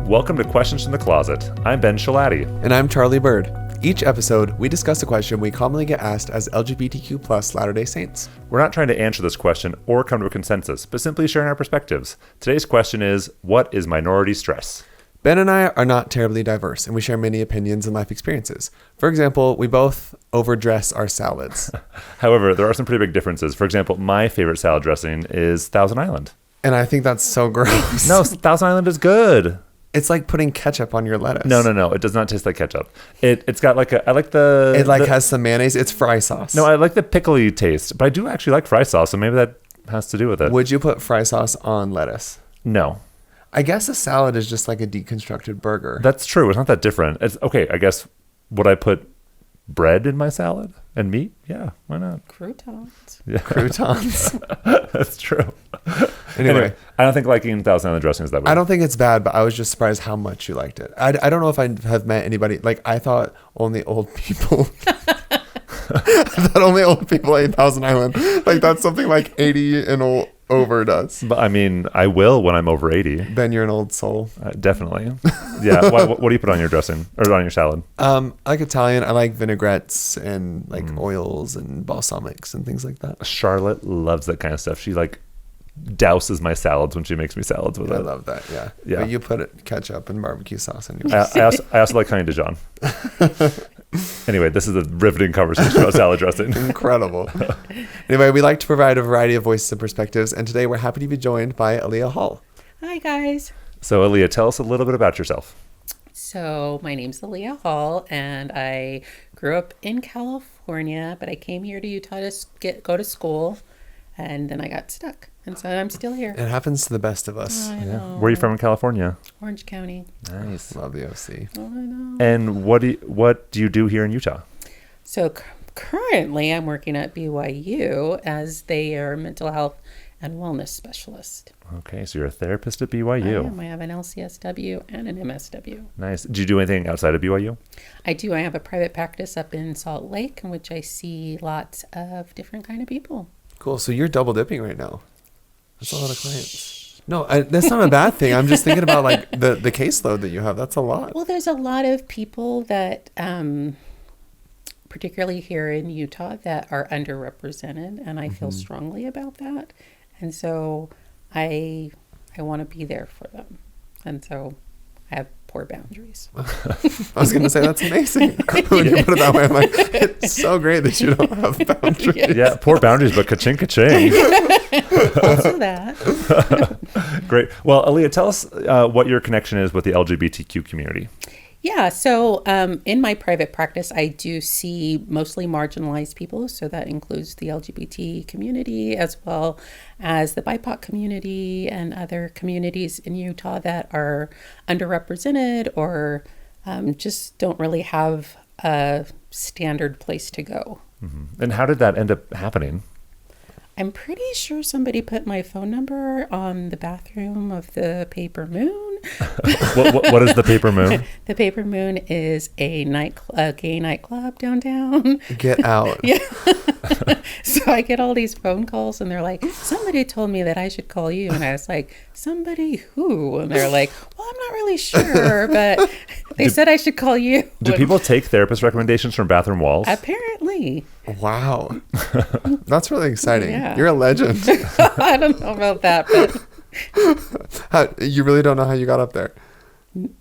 Welcome to Questions from the Closet. I'm Ben Shalati. And I'm Charlie Bird. Each episode, we discuss a question we commonly get asked as LGBTQ plus Latter-day Saints. We're not trying to answer this question or come to a consensus, but simply sharing our perspectives. Today's question is, what is minority stress? Ben and I are not terribly diverse, and we share many opinions and life experiences. For example, we both overdress our salads. However, there are some pretty big differences. For example, my favorite salad dressing is Thousand Island. And I think that's so gross. No, Thousand Island is good. It's like putting ketchup on your lettuce. No. It does not taste like ketchup. It's got like I like the... It has some mayonnaise. It's fry sauce. No, I like the pickly taste, but I do actually like fry sauce, so maybe that has to do with it. Would you put fry sauce on lettuce? No. I guess a salad is just like a deconstructed burger. That's true. It's not that different. It's okay. I guess, would I put bread in my salad and meat? Yeah, why not? Croutons. Yeah. Croutons. That's true. Anyway, I don't think liking Thousand Island dressing is that way. I don't think it's bad, but I was just surprised how much you liked it. I don't know if I have met anybody. Like, I thought only old people... I thought only old people ate Thousand Island. Like, that's something like 80 and over does. But I mean, I will when I'm over 80. Then you're an old soul. Definitely. Yeah. What do you put on your dressing or on your salad? I like Italian. I like vinaigrettes and like oils and balsamics and things like that. Charlotte loves that kind of stuff. She like douses my salads when she makes me salads with it. I love that. Yeah. But you put ketchup and barbecue sauce on yours. I also like honey Dijon. Anyway, this is a riveting conversation about salad dressing. Incredible. Anyway, we like to provide a variety of voices and perspectives, and today we're happy to be joined by Aliah Hall. Hi, guys. So, Aliah, tell us a little bit about yourself. So, my name's Aliah Hall, and I grew up in California, but I came here to Utah to go to school, and then I got stuck, and so I'm still here. It happens to the best of us. I know. Where are you from in California? Orange County. Nice. Love the OC. Oh, I know. And what do you do here in Utah? So currently, I'm working at BYU as their mental health and wellness specialist. Okay, so you're a therapist at BYU. I am. I have an LCSW and an MSW. Nice. Do you do anything outside of BYU? I do. I have a private practice up in Salt Lake in which I see lots of different kind of people. Cool. So you're double dipping right now. That's a lot of clients. No, that's not a bad thing. I'm just thinking about like the caseload that you have. That's a lot. Well, there's a lot of people that, particularly here in Utah, that are underrepresented, and I feel strongly about that. And so I want to be there for them. And so I have poor boundaries. I was going to say, that's amazing. When you put it that way, I'm like, it's so great that you don't have boundaries. Yeah, poor boundaries, but ka-ching, ka-ching. Also that. Great. Well, Aliah, tell us what your connection is with the LGBTQ community. Yeah, so in my private practice, I do see mostly marginalized people. So that includes the LGBT community as well as the BIPOC community and other communities in Utah that are underrepresented or just don't really have a standard place to go. Mm-hmm. And how did that end up happening? I'm pretty sure somebody put my phone number on the bathroom of the Paper Moon. What is the Paper Moon? The Paper Moon is a gay nightclub downtown. Get out. Yeah. So I get all these phone calls and they're like, somebody told me that I should call you. And I was like, somebody who? And they're like, well, I'm not really sure, but they said I should call you. Do people take therapist recommendations from bathroom walls? Apparently. Wow. That's really exciting. Yeah. You're a legend. I don't know about that, but You really don't know how you got up there?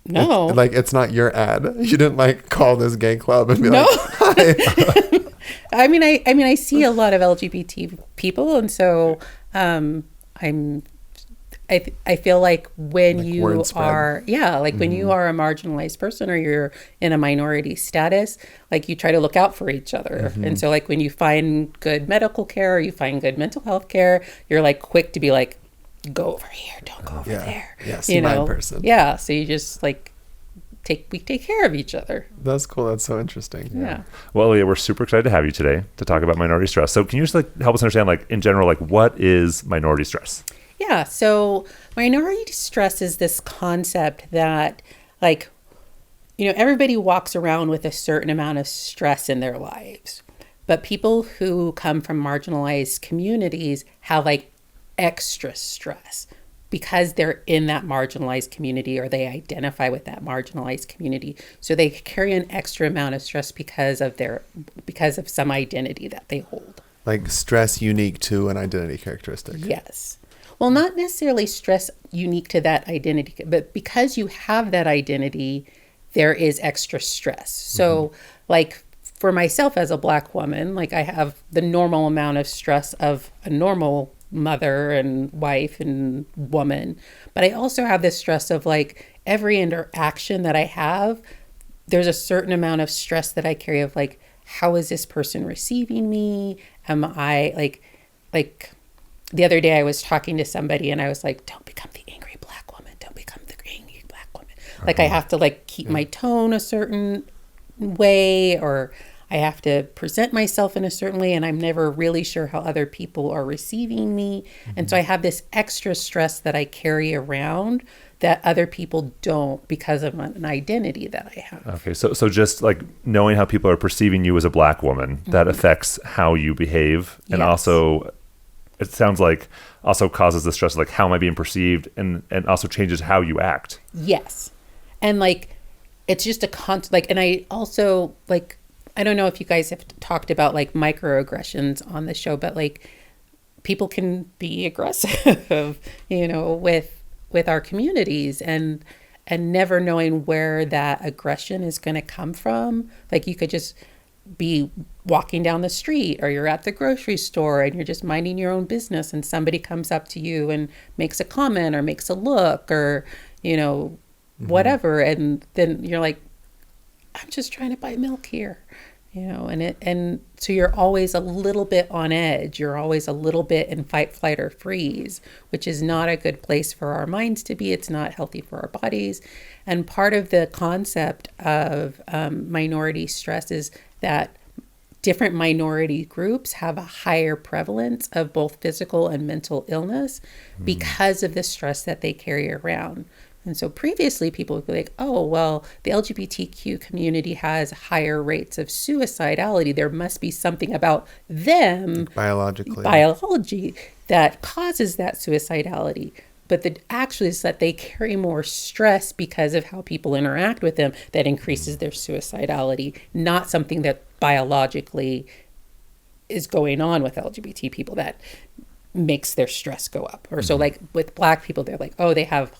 no. It's not your ad. You didn't like call this gay club and be No. like, hi. I see a lot of LGBT people, and so I feel like when you are, when you are a marginalized person or you're in a minority status, like you try to look out for each other. And so like when you find good medical care or you find good mental health care, you're like quick to be like, go over here, don't go over there. Yeah, see my person. Yeah, so you just like we take care of each other. That's cool. That's so interesting. Yeah. Well, Aliah, we're super excited to have you today to talk about minority stress. So can you just help us understand, in general, what is minority stress? Yeah, so minority stress is this concept that, everybody walks around with a certain amount of stress in their lives. But people who come from marginalized communities have, extra stress. because they're in that marginalized community or they identify with that marginalized community. So they carry an extra amount of stress because of some identity that they hold. Like stress unique to an identity characteristic. Yes. Well, not necessarily stress unique to that identity, but because you have that identity, there is extra stress. So like for myself as a Black woman, like I have the normal amount of stress of a normal mother and wife and woman, but I also have this stress of like every interaction that I have, there's a certain amount of stress that I carry of like, how is this person receiving me? Am I like the other day I was talking to somebody and I was like, don't become the angry Black woman. Don't become the angry Black woman. Like I have to like keep my tone a certain way, or I have to present myself in a certain way, and I'm never really sure how other people are receiving me. And so I have this extra stress that I carry around that other people don't because of an identity that I have. Okay, so just like knowing how people are perceiving you as a Black woman, that affects how you behave, and also it sounds like also causes the stress of like, how am I being perceived, and also changes how you act. Yes. And like, it's just a constant, like, and I also like, I don't know if you guys have talked about like microaggressions on the show, but like people can be aggressive, with our communities and never knowing where that aggression is going to come from. Like you could just be walking down the street or you're at the grocery store and you're just minding your own business and somebody comes up to you and makes a comment or makes a look or, whatever. And then you're like, I'm just trying to buy milk here, and so you're always a little bit on edge. You're always a little bit in fight, flight, or freeze, which is not a good place for our minds to be. It's not healthy for our bodies. And part of the concept of minority stress is that different minority groups have a higher prevalence of both physical and mental illness because of the stress that they carry around. And so previously people would be like, oh, well, the LGBTQ community has higher rates of suicidality. There must be something about them, biology, that causes that suicidality. But the actually is that they carry more stress because of how people interact with them that increases their suicidality, not something that biologically is going on with LGBT people that makes their stress go up. Or so like with Black people, they're like, oh, they have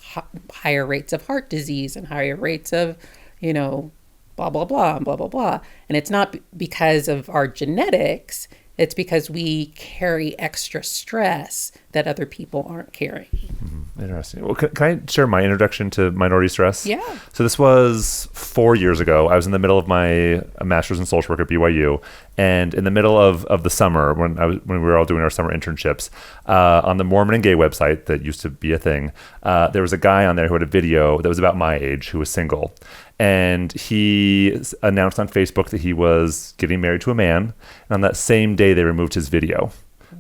higher rates of heart disease and higher rates of, blah, blah, blah, and blah, blah, blah. And it's not because of our genetics. It's because we carry extra stress that other people aren't carrying. Interesting. Well, can I share my introduction to minority stress? Yeah. So this was 4 years ago. I was in the middle of my master's in social work at BYU, and in the middle of the summer, when we were all doing our summer internships, on the Mormon and Gay website that used to be a thing, there was a guy on there who had a video that was about my age who was single. And he announced on Facebook that he was getting married to a man. And on that same day, they removed his video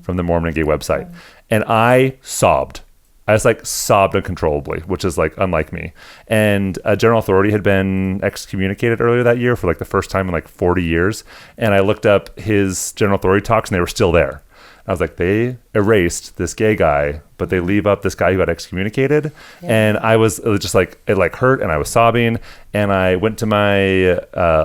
from the Mormon and Gay website. And I sobbed. I just like sobbed uncontrollably, which is like unlike me. And a general authority had been excommunicated earlier that year for like the first time in like 40 years. And I looked up his general authority talks and they were still there. I was like, they erased this gay guy, but they leave up this guy who got excommunicated. Yeah. And it was just like, it like hurt and I was sobbing. And I went to my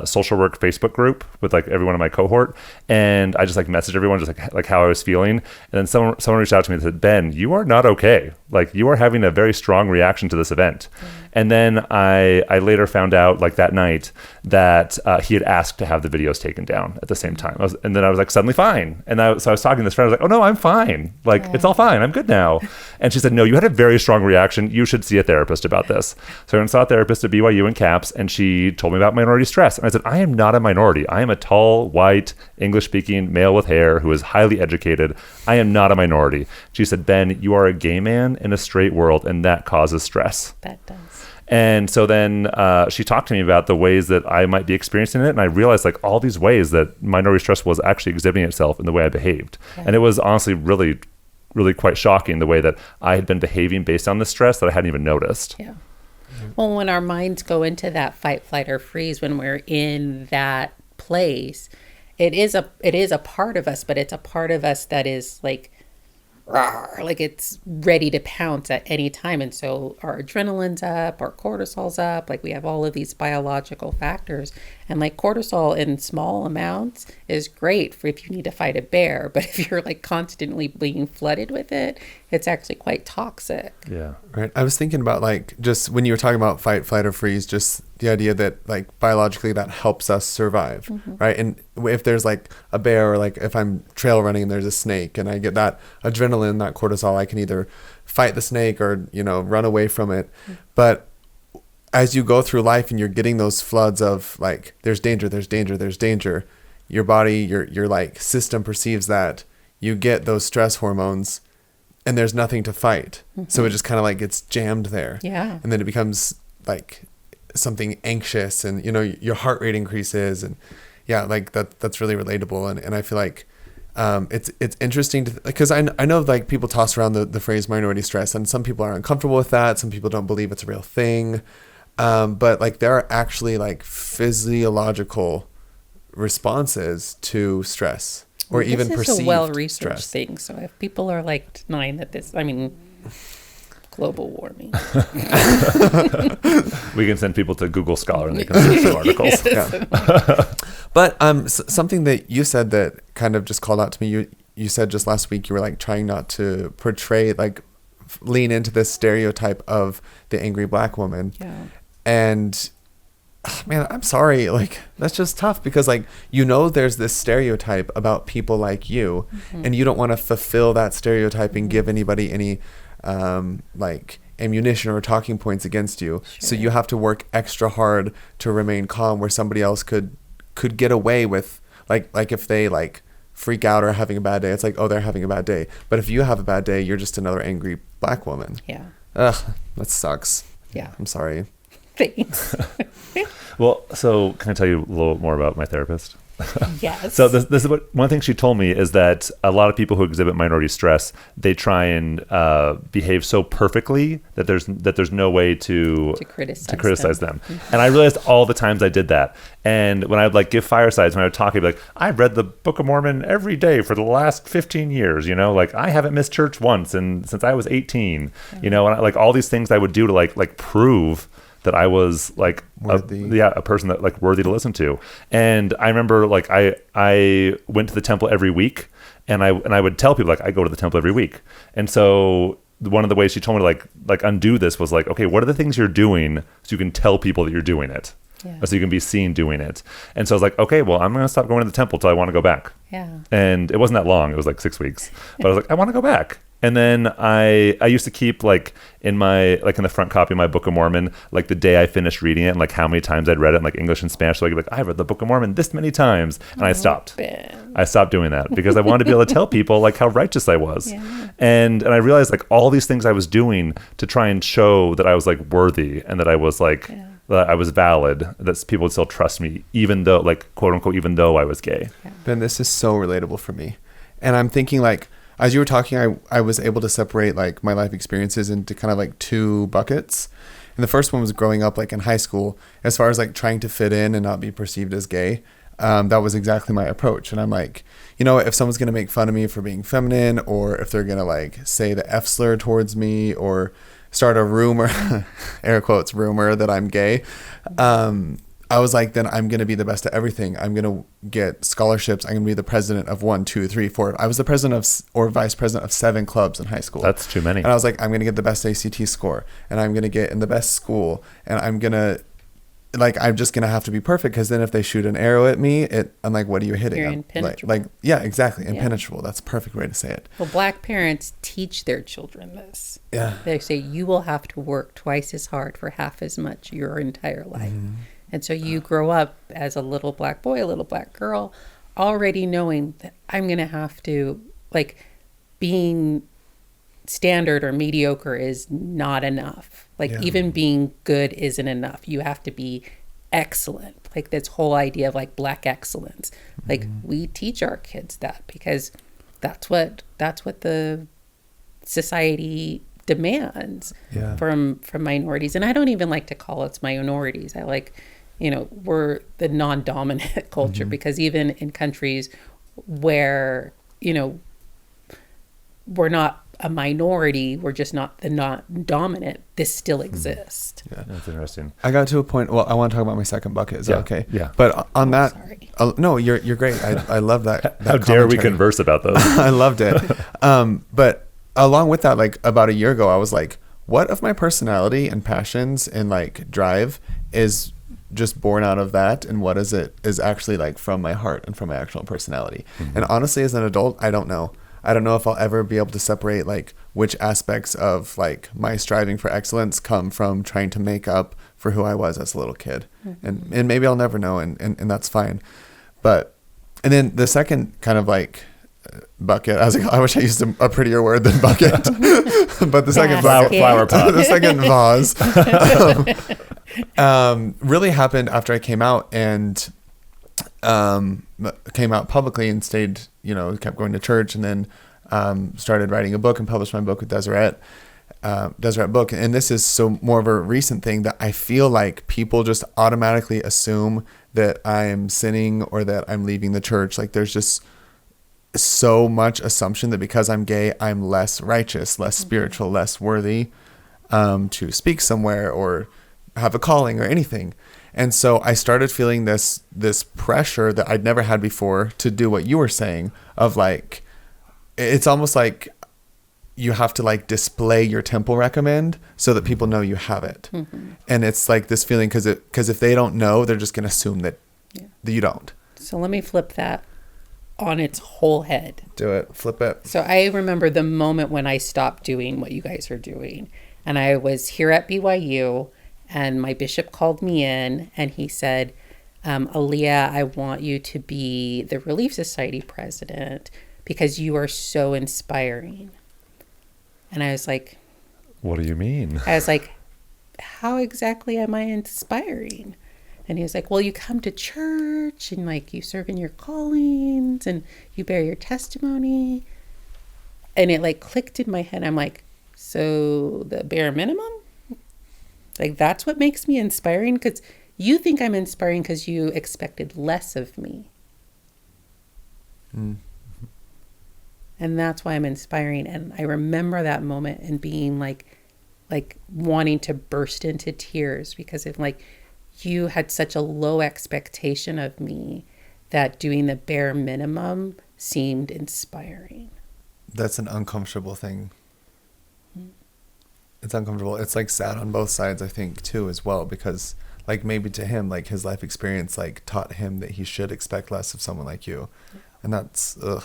social work Facebook group with like everyone in my cohort. And I just like messaged everyone just like how I was feeling. And then someone reached out to me and said, Ben, you are not okay. Like you are having a very strong reaction to this event. And then I later found out like that night that he had asked to have the videos taken down at the same time. And then I was like suddenly fine. And so I was talking to this friend. I was like, oh no, I'm fine. Like it's all fine. I'm good now. And she said, no, you had a very strong reaction. You should see a therapist about this. So I went and saw a therapist at BYU in CAPS, and she told me about minority stress. And I said, I am not a minority. I am a tall, white, English-speaking male with hair who is highly educated. I am not a minority. She said, Ben, you are a gay man in a straight world, and that causes stress. That does. And so then she talked to me about the ways that I might be experiencing it. And I realized like all these ways that minority stress was actually exhibiting itself in the way I behaved. Yeah. And it was honestly really, really quite shocking the way that I had been behaving based on the stress that I hadn't even noticed. Yeah. Well, when our minds go into that fight, flight, or freeze, when we're in that place, it is a part of us, but it's a part of us that is like rawr, like it's ready to pounce at any time. And so our adrenaline's up, our cortisol's up, like we have all of these biological factors. And like cortisol in small amounts is great for if you need to fight a bear. But if you're like constantly being flooded with it, it's actually quite toxic. Yeah. Right. I was thinking about like just when you were talking about fight, flight, or freeze, just the idea that like biologically that helps us survive. Right. And if there's like a bear, or like if I'm trail running and there's a snake and I get that adrenaline, that cortisol, I can either fight the snake or, you know, run away from it. But as you go through life and you're getting those floods of like, there's danger, there's danger, there's danger, your body, your like system perceives that, you get those stress hormones and there's nothing to fight. So it just kind of like gets jammed there. Yeah. And then it becomes like something anxious and, you know, your heart rate increases and yeah, like that's really relatable. And I feel like it's interesting to, because I know like people toss around the phrase minority stress and some people are uncomfortable with that. Some people don't believe it's a real thing. But like there are actually like physiological responses to stress or even perceived This is a well-researched stress. thing. So if people are like denying that this, I mean, global warming. We can send people to Google Scholar and they can search some articles. Yeah. But something that you said that kind of just called out to me, you said just last week you were like trying not to portray, like lean into this stereotype of the angry black woman. Yeah. And man, I'm sorry, like that's just tough because like, you know, there's this stereotype about people like you and you don't want to fulfill that stereotype and give anybody any like ammunition or talking points against you. Sure. So you have to work extra hard to remain calm where somebody else could get away with like if they like freak out or having a bad day, it's like, oh, they're having a bad day. But if you have a bad day, you're just another angry black woman. Yeah. Ugh, that sucks. Yeah. I'm sorry. Thanks. Well, so can I tell you a little more about my therapist? Yes. So this is what one thing she told me is that a lot of people who exhibit minority stress, they try and behave so perfectly that there's no way to criticize them. And I realized all the times I did that. And when I would like give firesides, when I would talk, I'd be like, I've read the Book of Mormon every day for the last 15 years, you know, like I haven't missed church once and since I was 18, you know, and like all these things I would do to like prove that I was like a person that like worthy to listen to. And I remember like I went to the temple every week and I would tell people like I go to the temple every week. And so one of the ways she told me to like undo this was like, okay, what are the things you're doing so you can tell people that you're doing it? Yeah. So you can be seen doing it. And so I was like, okay, well, I'm going to stop going to the temple till I want to go back. Yeah. And it wasn't that long. It was like 6 weeks. But I was like, I want to go back. And then I used to keep like in the front copy of my Book of Mormon, like the day I finished reading it and like how many times I'd read it in like English and Spanish. So I could be like, I read the Book of Mormon this many times. And I stopped. Ben. I stopped doing that because I wanted to be able to tell people like how righteous I was. Yeah. And I realized like all these things I was doing to try and show that I was like worthy and that I was like, that I was valid, that people would still trust me, even though like quote unquote, even though I was gay. Yeah. Ben, this is so relatable for me. And I'm thinking like, as you were talking, I was able to separate like my life experiences into kind of like two buckets. And the first one was growing up like in high school, as far as like trying to fit in and not be perceived as gay. That was exactly my approach. And I'm like, you know, if someone's going to make fun of me for being feminine, or if they're going to like say the F slur towards me or start a rumor, air quotes, rumor that I'm gay, I was like, then I'm going to be the best at everything. I'm going to get scholarships. I'm going to be the president of 1, 2, 3, 4. I was the president of or vice president of 7 clubs in high school. That's too many. And I was like, I'm going to get the best ACT score and I'm going to get in the best school. And I'm just going to have to be perfect, because then if they shoot an arrow at me, I'm like, what are you hitting? You're I'm impenetrable. Like, yeah, exactly. Impenetrable. That's a perfect way to say it. Well, black parents teach their children this. Yeah. They say you will have to work twice as hard for half as much your entire life. Mm-hmm. And so you grow up as a little black boy, a little black girl, already knowing that I'm going to have to, like, being standard or mediocre is not enough. Like, even being good isn't enough. You have to be excellent. Like, this whole idea of, like, black excellence. Like, we teach our kids that because that's what the society demands from minorities. And I don't even like to call it minorities. I like, you know, we're the non-dominant culture, because even in countries where, you know, we're not a minority, we're just not the not dominant, this still exists. Yeah. That's interesting. I got to a point. Well, I want to talk about my second bucket. Is that okay? Yeah. But on that, sorry. No, you're great. I love that. How dare we commentary. converse about those? I loved it. But along with that, like about a year ago, I was like, what of my personality and passions and like drive is just born out of that, and what is it is actually like from my heart and from my actual personality. And honestly, as an adult, I don't know. I don't know if I'll ever be able to separate like which aspects of like my striving for excellence come from trying to make up for who I was as a little kid. And maybe I'll never know, and that's fine. But, and then the second kind of like bucket, I wish I used a prettier word than bucket, but the second bucket, flower pot. the second vase, really happened after I came out and came out publicly and stayed, kept going to church, and then started writing a book and published my book with Deseret Book. And this is so more of a recent thing that I feel like people just automatically assume that I'm sinning or that I'm leaving the church. Like there's just so much assumption that because I'm gay, I'm less righteous, less spiritual, less worthy to speak somewhere or have a calling or anything. And so I started feeling this pressure that I'd never had before to do what you were saying of like, it's almost like you have to like display your temple recommend so that people know you have it. And it's like this feeling because if they don't know, they're just going to assume that you don't. So let me flip that on its whole head. Do it. Flip it. So I remember the moment when I stopped doing what you guys are doing. And I was here at BYU, and my bishop called me in, and he said, Aliah, I want you to be the Relief Society president because you are so inspiring. And I was like, What do you mean? I was like, how exactly am I inspiring? And he was like, well, you come to church and like you serve in your callings and you bear your testimony. And it like clicked in my head. I'm like, so the bare minimum? Like that's what makes me inspiring? Because you think I'm inspiring because you expected less of me. And that's why I'm inspiring. And I remember that moment and being like wanting to burst into tears because of like, you had such a low expectation of me that doing the bare minimum seemed inspiring. That's an uncomfortable thing. It's uncomfortable. It's like sad on both sides, I think, too, as well, because like maybe to him, like his life experience, like taught him that he should expect less of someone like you. Yeah. And that's, ugh.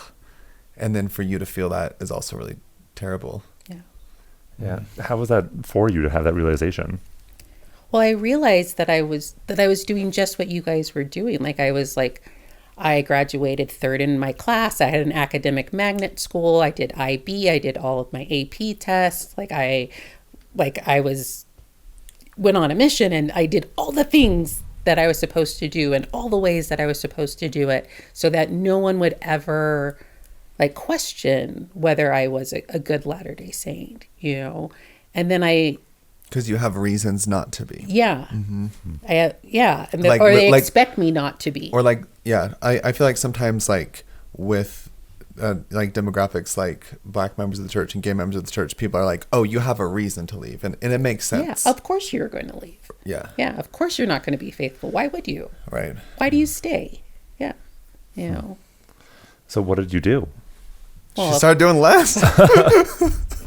And then for you to feel that is also really terrible. Yeah. How was that for you to have that realization? Well, I realized that I was doing just what you guys were doing. I graduated third in my class. I had an academic magnet school. I did IB. I did all of my AP tests. I went on a mission and I did all the things that I was supposed to do and all the ways that I was supposed to do it so that no one would ever question whether I was a good Latter-day Saint, And then because you have reasons not to be. Yeah. Mm-hmm. And they expect me not to be. Or I feel like sometimes with demographics like black members of the church and gay members of the church, people are like, oh, you have a reason to leave. And it makes sense. Yeah, of course you're going to leave. Yeah. Yeah, of course you're not going to be faithful. Why would you? Right. Why do you stay? Yeah. So what did you do? She started doing less.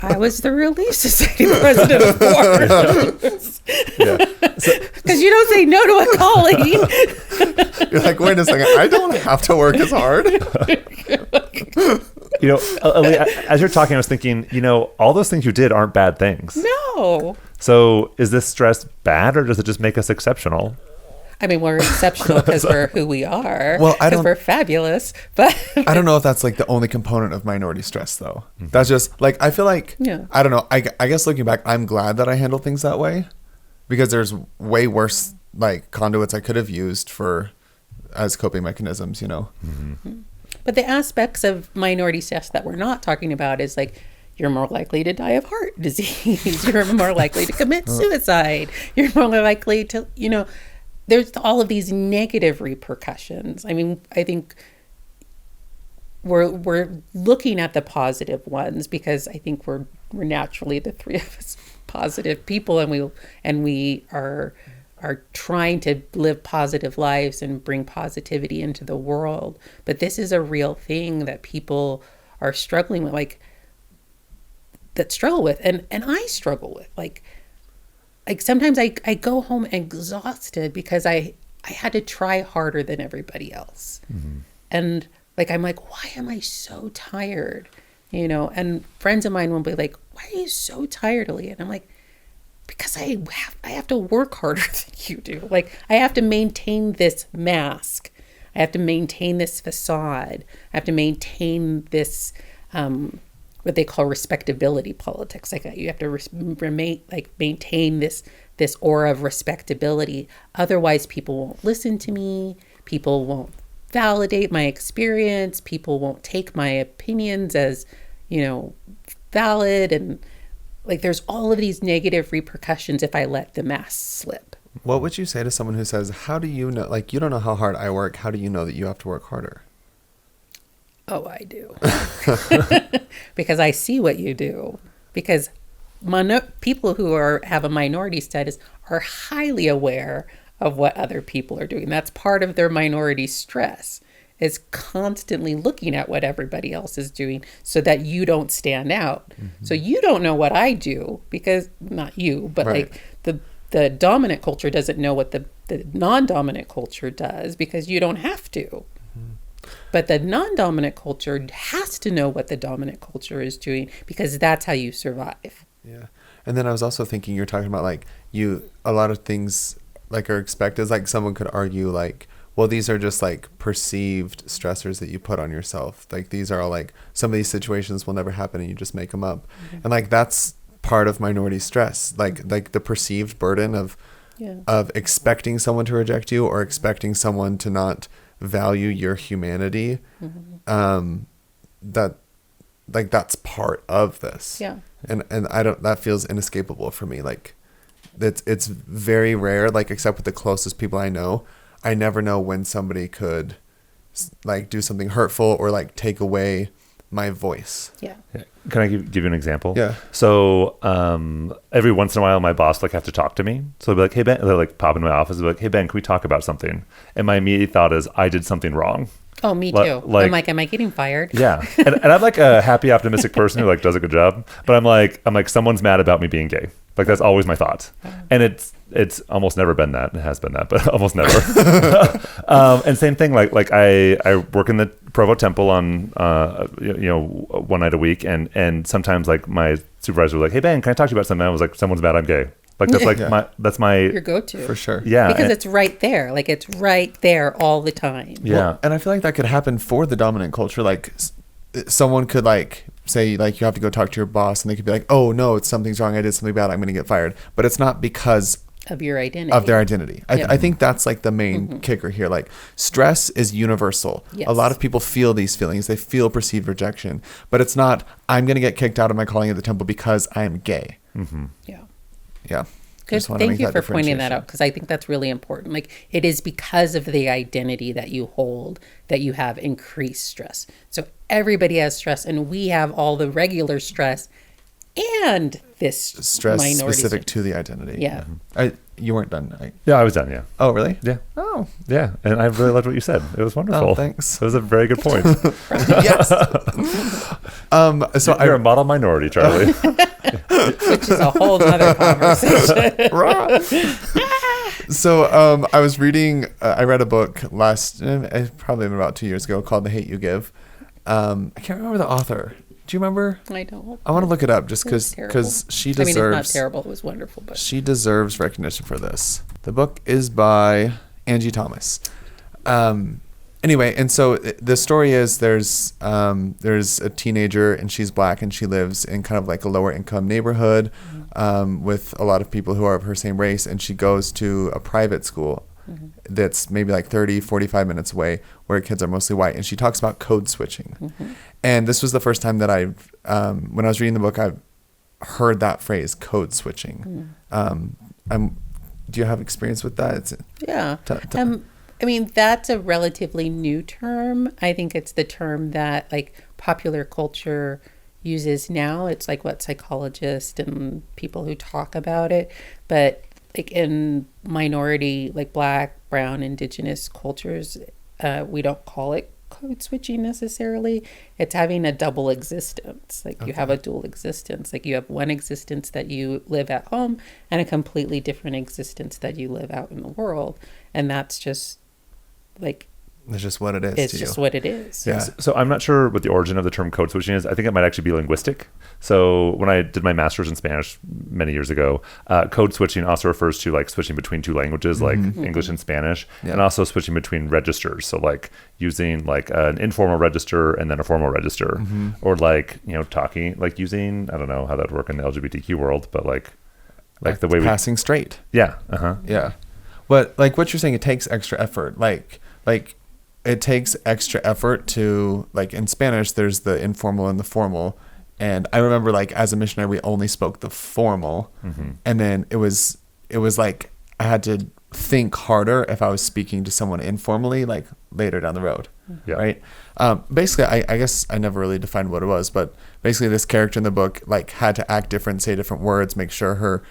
I was the Relief Society president, of course. Because you don't say no to a calling. You're like, wait a second, I don't have to work as hard. Aliah, as you're talking, I was thinking, all those things you did aren't bad things. No. So is this stress bad, or does it just make us exceptional? I mean, we're exceptional because we're who we are. Well, because we're fabulous. But I don't know if that's the only component of minority stress, though. Mm-hmm. That's just I feel like, I don't know. I guess looking back, I'm glad that I handled things that way because there's way worse conduits I could have used as coping mechanisms, Mm-hmm. But the aspects of minority stress that we're not talking about is you're more likely to die of heart disease. You're more likely to commit suicide. You're more likely to, there's all of these negative repercussions. I mean, I think we're looking at the positive ones because I think we're naturally the three of us positive people, and we are trying to live positive lives and bring positivity into the world. But this is a real thing that people are struggling with, that struggle with, and I struggle with. Like sometimes I go home exhausted because I had to try harder than everybody else. Mm-hmm. And I'm like, why am I so tired? And friends of mine will be like, why are you so tired, Aliah? And I'm like, because I have to work harder than you do. I have to maintain this mask. I have to maintain this facade. I have to maintain this, what they call respectability politics. You have to maintain this aura of respectability. Otherwise, people won't listen to me. People won't validate my experience. People won't take my opinions as, valid. And there's all of these negative repercussions if I let the mask slip. What would you say to someone who says, how do you know, you don't know how hard I work. How do you know that you have to work harder? Oh, I do. Because I see what you do. Because people who have a minority status are highly aware of what other people are doing. That's part of their minority stress, is constantly looking at what everybody else is doing so that you don't stand out. Mm-hmm. So you don't know what I do, because not you, but right. The dominant culture doesn't know what the non-dominant culture does, because you don't have to. Mm-hmm. But the non-dominant culture has to know what the dominant culture is doing, because that's how you survive. Yeah. And then I was also thinking, you're talking about a lot of things are expected. Someone could argue well, these are just perceived stressors that you put on yourself. These are all some of these situations will never happen and you just make them up. Mm-hmm. And that's part of minority stress, the perceived burden of expecting someone to reject you or expecting someone to not value your humanity. Mm-hmm. That's part of this. Yeah. And that feels inescapable for me. It's very rare, except with the closest people I know. I never know when somebody could do something hurtful or take away my voice. Yeah. Can I give you an example? Yeah. So every once in a while, my boss have to talk to me. So they'll be like, "Hey Ben," they'll pop into my office and be like, "Hey Ben, can we talk about something?" And my immediate thought is, I did something wrong. Oh, me too. I'm like, am I getting fired? Yeah. And I'm a happy, optimistic person who does a good job. But I'm like, someone's mad about me being gay. That's always my thought. And it's almost never been that. It has been that, but almost never. And same thing, I work in the Provo Temple on, one night a week. And sometimes my supervisor was like, "Hey Ben, can I talk to you about something?" I was like, "Someone's mad I'm gay." That's my your go-to. For sure. Yeah. Because it's right there. It's right there all the time. Yeah. Well, and I feel that could happen for the dominant culture. Someone could say you have to go talk to your boss, and they could be like, "Oh no, something's wrong. I did something bad. I'm going to get fired." But it's not because of your identity. Of their identity. Yeah. I think that's the main kicker here. Stress is universal. Yes. A lot of people feel these feelings. They feel perceived rejection. But it's not, I'm going to get kicked out of my calling at the temple because I'm gay. Mm-hmm. Yeah. Yeah. Good. Thank you for pointing that out, because I think that's really important. It is because of the identity that you hold that you have increased stress. So everybody has stress, and we have all the regular stress and this stress minority specific to the identity. Yeah. You weren't done. Yeah, I was done. Yeah. Oh, really? Yeah. Oh, yeah. And I really loved what you said. It was wonderful. Oh, thanks. It was a very good point. Yes. So you're a model minority, Charlie. Which is a whole nother conversation. So I was reading, I read a book probably about 2 years ago, called The Hate You Give. I can't remember the author. Do you remember? I don't. I want to look it up just because she deserves. I mean, it's not terrible. It was wonderful, but she deserves recognition for this. The book is by Angie Thomas. Anyway, and so the story is there's a teenager, and she's Black, and she lives in kind of a lower income neighborhood with a lot of people who are of her same race, and she goes to a private school that's maybe 30, 45 minutes away, where kids are mostly white, and she talks about code switching. Mm-hmm. And this was the first time that when I was reading the book, I heard that phrase, code switching. Do you have experience with that? Yeah. I mean, that's a relatively new term. I think it's the term that like popular culture uses now. It's like what psychologists and people who talk about it. But like in minority, like Black, Brown, Indigenous cultures, we don't call it code switching necessarily. It's having a double existence. Like you have a dual existence. Like you have one existence that you live at home and a completely different existence that you live out in the world. And that's just like, It's just what it is. it's to just you. what it is. Yeah. So I'm not sure what the origin of the term code switching is. I think it might actually be linguistic. So when I did my master's in Spanish many years ago, code switching also refers to like switching between two languages, like English and Spanish, and also switching between registers. So like using like an informal register and then a formal register, or like, you know, talking, like using, I don't know how that would work in the LGBTQ world, but like the way we, passing straight. yeah, Yeah. But like what you're saying, it takes extra effort. Like it takes extra effort to, like in Spanish, there's the informal and the formal. And I remember like as a missionary, we only spoke the formal. And then it was like I had to think harder if I was speaking to someone informally, like later down the road. Yeah. Right. Basically, I guess I never really defined what it was, but basically this character in the book like had to act different, say different words, make sure her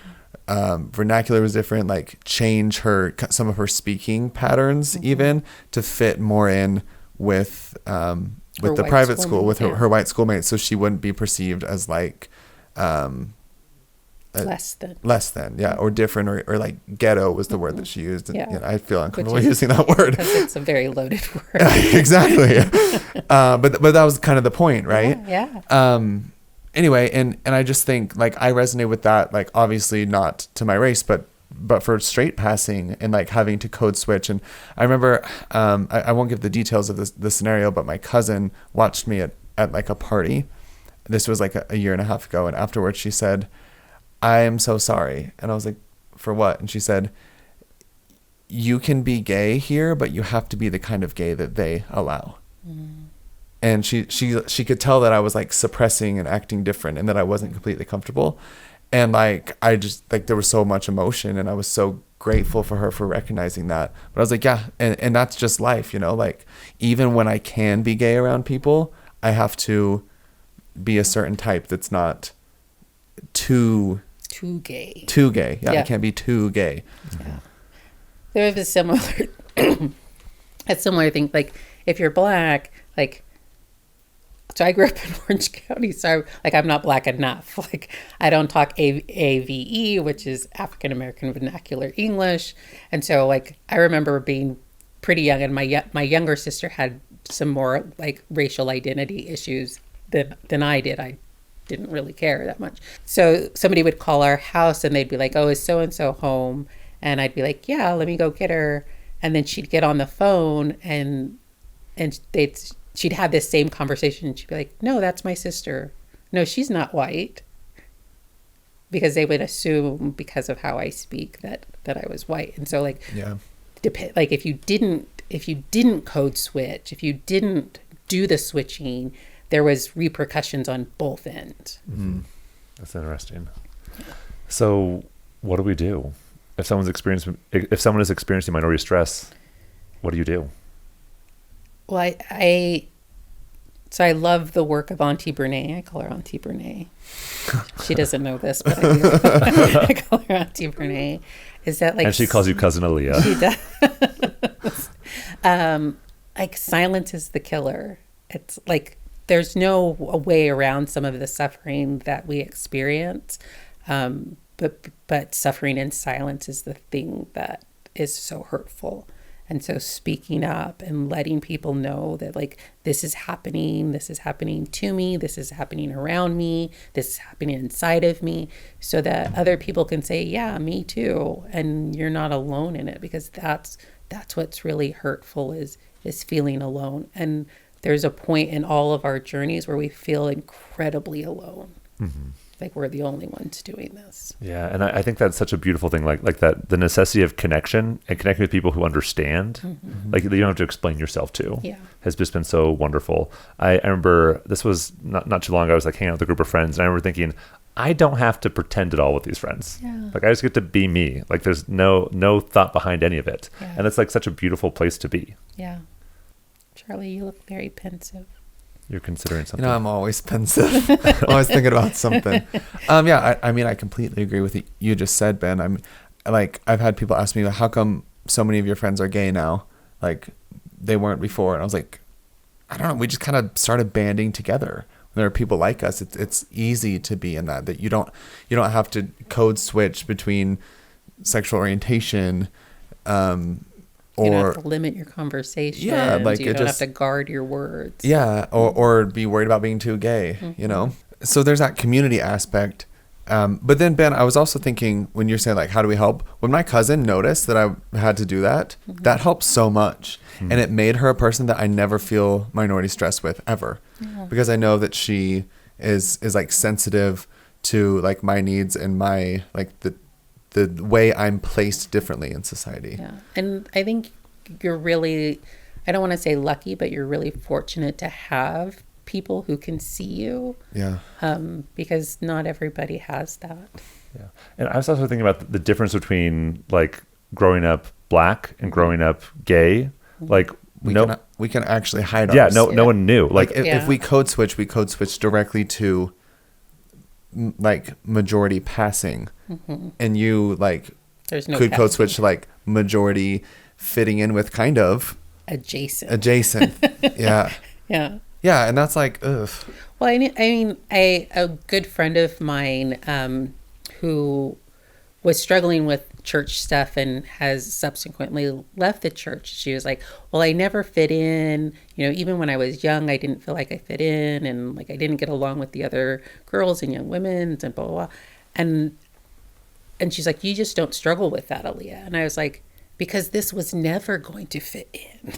vernacular was different, like change some of her speaking patterns even to fit more in with the white private school, with schoolmate, her white schoolmates, so she wouldn't be perceived as like Less than. or different, or like ghetto was the word that she used. And, Yeah. you know, I feel uncomfortable Which is- using that word. Because it's a very loaded word. Exactly. But that was kind of the point, right? Yeah. Anyway, and I just think like I resonate with that, like obviously not to my race, but for straight passing and like having to code switch. And I remember, I won't give the details of the scenario, but my cousin watched me at like a party. This was like a year and a half ago. And afterwards she said, "I am so sorry." And I was like, "For what?" And she said, "You can be gay here, but you have to be the kind of gay that they allow." And she could tell that I was like suppressing and acting different and that I wasn't completely comfortable. And like, I just like, there was so much emotion and I was so grateful for her for recognizing that. But I was like, yeah. And that's just life, you know, like even when I can be gay around people, I have to be a certain type that's not too gay. Yeah. Yeah. I can't be too gay. Yeah. There is a similar thing. Like if you're Black, like, so I grew up in Orange County, so I'm not Black enough. Like I don't talk AVE, which is African American Vernacular English, and so like I remember being pretty young, and my younger sister had some more like racial identity issues than I did. I didn't really care that much. So somebody would call our house, and they'd be like, "Oh, is so and so home?" And I'd be like, "Yeah, let me go get her." And then she'd get on the phone, and she'd have this same conversation, and she'd be like, "No, that's my sister. No, she's not white." Because they would assume because of how I speak that I was white. And so like, Yeah. like if you didn't code switch, if you didn't do the switching, there was repercussions on both ends. That's interesting. So what do we do if someone is experiencing minority stress? What do you do? Well, so I love the work of Auntie Brene. I call her Auntie Brene. She doesn't know this, but I do. I call her Auntie Brene. Is that like? And she calls you Cousin Aliah. She does. Like silence is the killer. It's like there's no way around some of the suffering that we experience, but suffering in silence is the thing that is so hurtful. And so speaking up and letting people know that like this is happening to me, this is happening around me, this is happening inside of me, so that other people can say, yeah, me too, and you're not alone in it, because that's what's really hurtful is feeling alone. And there's a point in all of our journeys where we feel incredibly alone. Like we're the only ones doing this. Yeah, and I think that's such a beautiful thing, like that, the necessity of connection and connecting with people who understand, like you don't have to explain yourself to, has just been so wonderful. I remember this was not too long ago, I was like hanging out with a group of friends, and I remember thinking, I don't have to pretend at all with these friends. Yeah. Like I just get to be me. Like there's no thought behind any of it. Yeah. And it's like such a beautiful place to be. Yeah. Charlie, you look very pensive. You're considering something. I'm always pensive. Always thinking about something. I mean, I completely agree with what you just said, Ben. I've had people ask me, how come so many of your friends are gay now? Like they weren't before. And I was like, I don't know. We just kind of started banding together. There are people like us. It's easy to be in that you don't have to code switch between sexual orientation, You don't have to limit your conversation. Yeah, like you don't have to guard your words. Yeah, or be worried about being too gay, So there's that community aspect. But then, Ben, I was also thinking when you're saying, like, how do we help? When my cousin noticed that I had to do that, that helped so much. And it made her a person that I never feel minority stress with, ever. Yeah. Because I know that she is like, sensitive to, like, my needs and my, like, the way I'm placed differently in society. Yeah. And I think you're really, I don't want to say lucky, but you're really fortunate to have people who can see you. Yeah. Because not everybody has that. Yeah. And I was also thinking about the difference between like growing up Black and growing up gay. Like we can actually hide ours. Yeah, no one knew. Like if we code switch directly to like majority passing, and you like could code switch to like majority fitting in with kind of adjacent. Yeah. Yeah. Yeah, and that's like, ugh. Well, I mean, a good friend of mine who was struggling with church stuff and has subsequently left the church. She was like, well, I never fit in. Even when I was young, I didn't feel like I fit in, and like I didn't get along with the other girls and young women and blah, blah, blah. And she's like, you just don't struggle with that, Aliah. And I was like, because this was never going to fit in.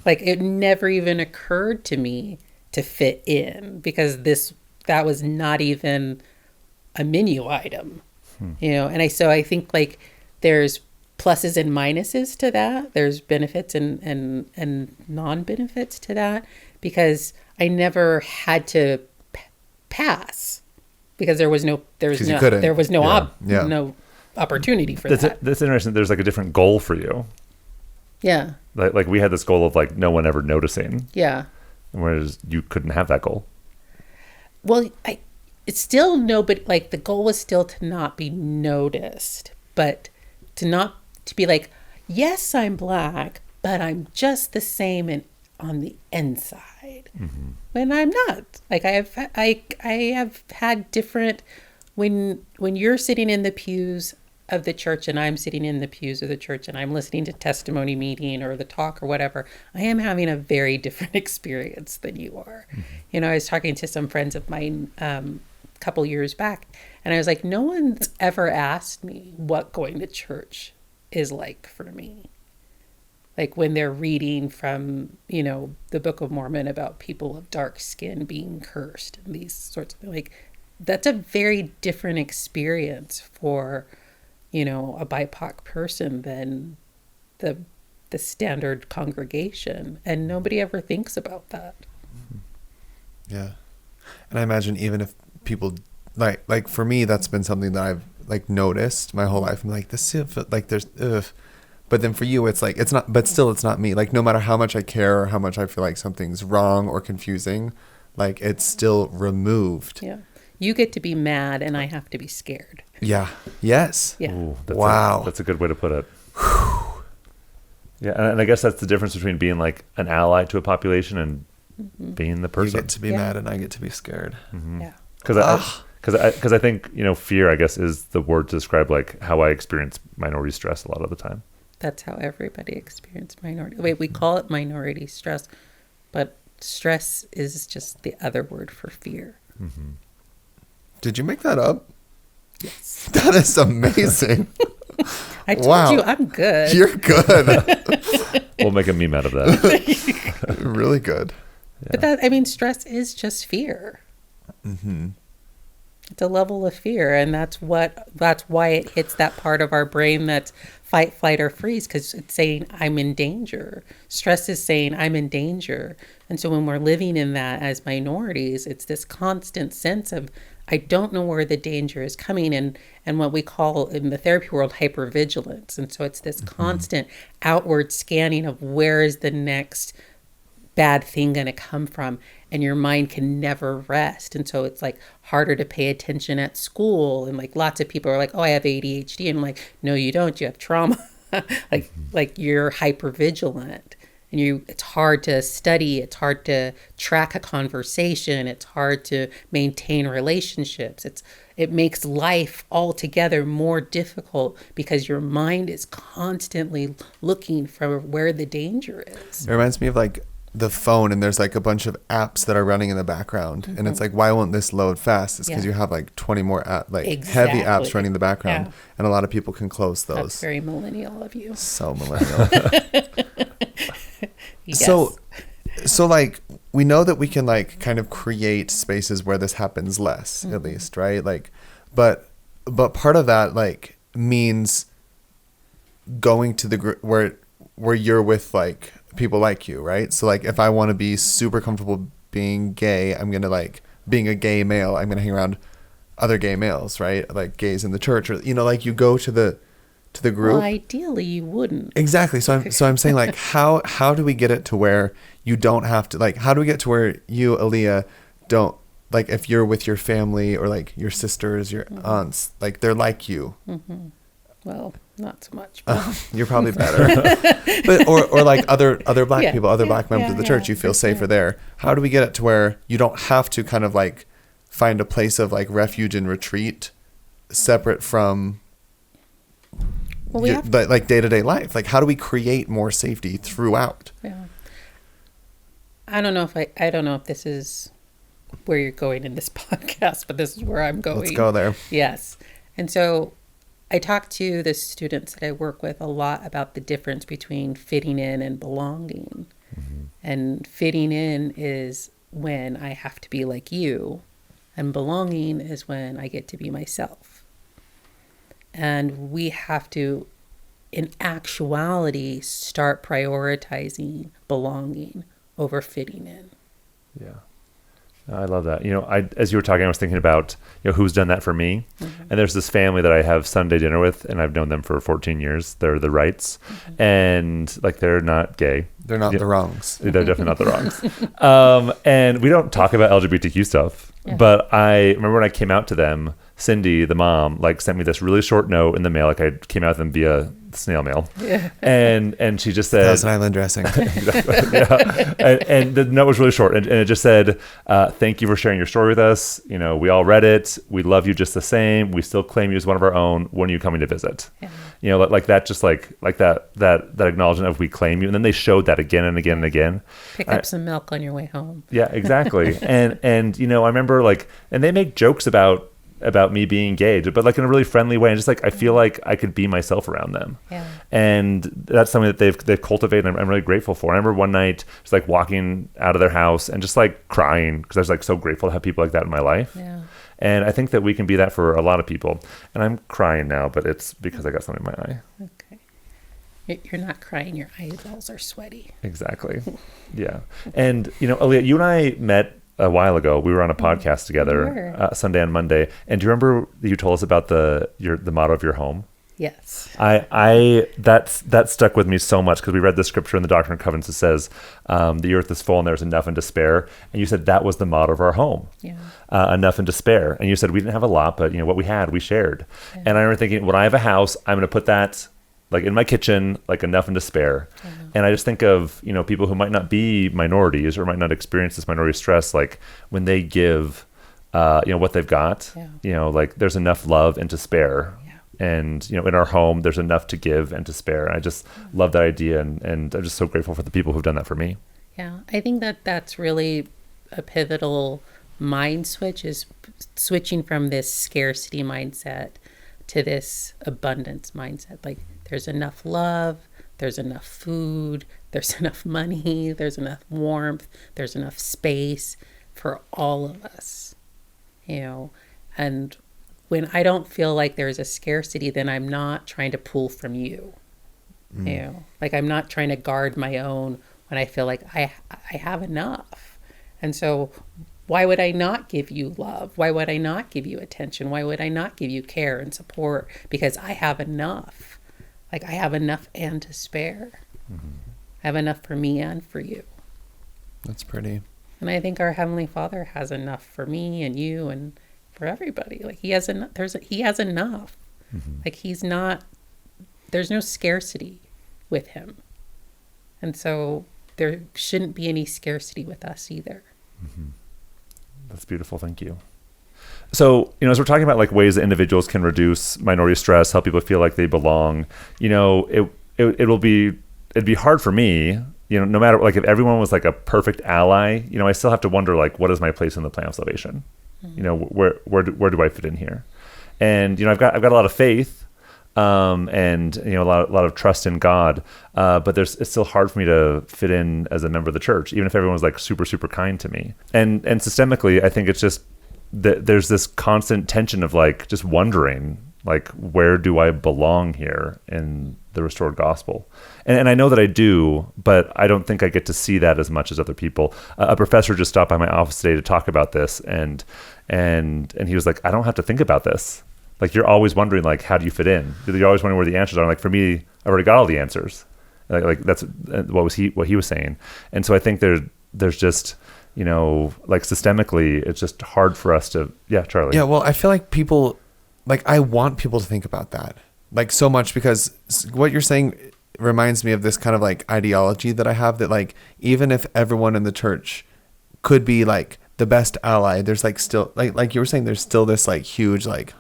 Like it never even occurred to me to fit in, because that was not even a menu item. And so I think like there's pluses and minuses to that. There's benefits and non-benefits to that, because I never had to pass, because there was no opportunity for that. That's interesting. There's like a different goal for you. Yeah. Like we had this goal of like no one ever noticing. Yeah. Whereas you couldn't have that goal. Well, it's still nobody, like the goal was still to not be noticed, but to be like, yes, I'm Black, but I'm just the same on the inside. When I'm not. Like I have had different, when you're sitting in the pews of the church and I'm sitting in the pews of the church and I'm listening to testimony meeting or the talk or whatever, I am having a very different experience than you are. I was talking to some friends of mine a couple years back, and I was like, no one's ever asked me what going to church is like for me. Like when they're reading from, the Book of Mormon about people of dark skin being cursed and these sorts of things. Like that's a very different experience for a BIPOC person than the standard congregation, and nobody ever thinks about that. Yeah. And I imagine even if people like for me, that's been something that I've like noticed my whole life. I'm like, this like there's but then for you it's like it's not, but still it's not me. Like no matter how much I care or how much I feel like something's wrong or confusing, like it's still removed. Yeah. You get to be mad and I have to be scared. Yeah. Yes. Yeah. Ooh, wow. That's a good way to put it. Yeah. And I guess that's the difference between being like an ally to a population and being the person. You get to be mad and I get to be scared. Yeah. Because I think, fear, I guess, is the word to describe like how I experience minority stress a lot of the time. That's how everybody experiences minority. Wait, we call it minority stress, but stress is just the other word for fear. Did you make that up? Yes. That is amazing. I told you I'm good. You're good. We'll make a meme out of that. Really good. Yeah. But stress is just fear. It's a level of fear, and that's why it hits that part of our brain that's fight, flight, or freeze, because it's saying I'm in danger. Stress is saying I'm in danger. And so when we're living in that as minorities, it's this constant sense of I don't know where the danger is coming, and what we call in the therapy world hypervigilance. And so it's this constant outward scanning of where is the next bad thing going to come from, and your mind can never rest. And so it's like harder to pay attention at school, and like lots of people are like, oh, I have ADHD, and I'm like, no, you don't, you have trauma. like you're hyper vigilant, and it's hard to study, it's hard to track a conversation, it's hard to maintain relationships. It makes life altogether more difficult because your mind is constantly looking for where the danger is. It reminds me of like the phone, and there's like a bunch of apps that are running in the background, and it's like, why won't this load fast? It's because you have like 20 more heavy apps running in the background, and a lot of people can close those. That's very millennial of you. So millennial. Yes. So like we know that we can like kind of create spaces where this happens less, at least, right? Like, but part of that like means going to the where you're with like people like you, right? So like if I want to be super comfortable being gay, I'm gonna like being a gay male, I'm gonna hang around other gay males, right? Like gays in the church, or like you go to the group. Well, ideally you wouldn't. Exactly. So I'm saying like how do we get it to where you don't have to, like, how do we get to where you, Aliah, don't, like, if you're with your family or like your sisters, your aunts, like they're like you. Well, not so much. You're probably better. But or like other black people, other black members of the church, you feel safer there. How do we get it to where you don't have to kind of like find a place of like refuge and retreat separate from like day-to-day life? Like how do we create more safety throughout? Yeah. I don't know if this is where you're going in this podcast, but this is where I'm going. Let's go there. Yes. And so I talk to the students that I work with a lot about the difference between fitting in and belonging. And fitting in is when I have to be like you, and belonging is when I get to be myself. And we have to, in actuality, start prioritizing belonging over fitting in. Yeah. I love that. As you were talking, I was thinking about, who's done that for me. And there's this family that I have Sunday dinner with, and I've known them for 14 years. They're the Wrights, and like, they're not gay. They're not the wrongs. They're definitely not the wrongs. And we don't talk about LGBTQ stuff, but I remember when I came out to them, Cindy, the mom, like sent me this really short note in the mail. Like I came out to them via snail mail. Yeah. And she just said, Thousand Island dressing. Exactly. Yeah. And the note was really short. And it just said, thank you for sharing your story with us. We all read it. We love you just the same. We still claim you as one of our own. When are you coming to visit? Yeah. Like that, just like that acknowledgement of we claim you. And then they showed that again and again and again. Pick up some milk on your way home. Yeah, exactly. and I remember like, and they make jokes about me being gay, but like in a really friendly way, and just like I feel like I could be myself around them. Yeah. And that's something that they've cultivated, and I'm really grateful for. I remember one night just like walking out of their house and just like crying because I was like so grateful to have people like that in my life. Yeah. And I think that we can be that for a lot of people. And I'm crying now, but it's because I got something in my eye. Okay. You're not crying, your eyeballs are sweaty. Exactly. Yeah. And Aliah, you and I met a while ago. We were on a podcast together, Sunday and Monday. And do you remember you told us about the motto of your home? Yes. That stuck with me so much because we read the scripture in the Doctrine and Covenants that says, the earth is full and there's enough and to spare. And you said that was the motto of our home. Yeah. Enough and to spare. And you said we didn't have a lot, but what we had, we shared. Yeah. And I remember thinking, when I have a house, I'm going to put that like in my kitchen, like enough and to spare. Yeah. And I just think of, people who might not be minorities or might not experience this minority stress, like when they give, what they've got, like there's enough love and to spare. Yeah. And, in our home, there's enough to give and to spare. And I just love that idea. And I'm just so grateful for the people who've done that for me. Yeah. I think that's really a pivotal mind switch, is switching from this scarcity mindset to this abundance mindset. Like, there's enough love, there's enough food, there's enough money, there's enough warmth, there's enough space for all of us. And when I don't feel like there's a scarcity, then I'm not trying to pull from you. You know, like I'm not trying to guard my own when I feel like I have enough. And so why would I not give you love? Why would I not give you attention? Why would I not give you care and support? Because I have enough. Like I have enough and to spare. I have enough for me and for you. That's pretty. And I think our Heavenly Father has enough for me and you and for everybody. Like he has enough. He has enough. Like he's not. There's no scarcity with him, and so there shouldn't be any scarcity with us either. That's beautiful. Thank you. So, as we're talking about like ways that individuals can reduce minority stress, help people feel like they belong, it'd be hard for me, no matter like if everyone was like a perfect ally, I still have to wonder like, what is my place in the plan of salvation? Where do I fit in here? And, I've got a lot of faith, and a lot of trust in God, but it's still hard for me to fit in as a member of the church, even if everyone was like super super kind to me. And systemically, I think it's just that there's this constant tension of like just wondering like, where do I belong here in the restored gospel? And I know that I do, but I don't think I get to see that as much as other people. A professor just stopped by my office today to talk about this, and he was like, I don't have to think about this. Like, you're always wondering, like, how do you fit in? You're always wondering where the answers are. Like, for me, I've already got all the answers. Like that's what he was saying. And so I think there's just, like systemically, it's just hard for us to, Charlie. Yeah, well, I feel like people, like, I want people to think about that, like, so much, because what you're saying reminds me of this kind of like ideology that I have, that like, even if everyone in the church could be like the best ally, there's like still like you were saying, there's still this like huge like